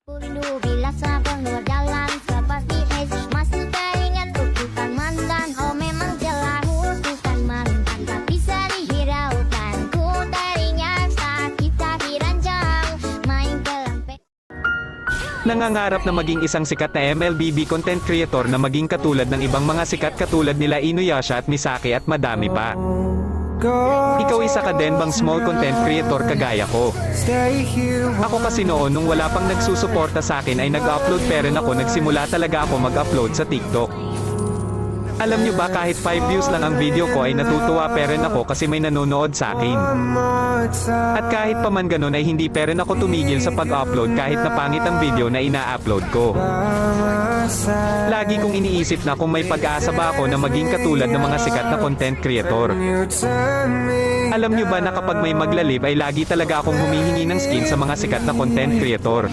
Rindu bila sabang luar jalan seperti es masih teringat bukan mantan. Oh memang telah bukan mantan tak bisa dihiraukan. Ku teringat saat kita dirancang main kelampe. Nangangarap na maging isang sikat na MLBB content creator na maging katulad ng ibang mga sikat katulad nila Inuyasha at Misaki at madami pa. Ikaw isa ka din bang small content creator kagaya ko? Ako kasi noon nung wala pang nagsusuporta sa akin ay nag-upload pero ako nagsimula talaga ako mag-upload sa TikTok. Alam nyo ba kahit 5 views lang ang video ko ay natutuwa pa rin ako kasi may nanonood sa akin. At kahit pa man ganun ay hindi pa rin ako tumigil sa pag-upload kahit na pangit ang video na ina-upload ko. Lagi kong iniisip na kung may pag-asa ba ako na maging katulad ng mga sikat na content creator. Alam nyo ba na kapag may maglalib ay lagi talaga akong humihingi ng skin sa mga sikat na content creator.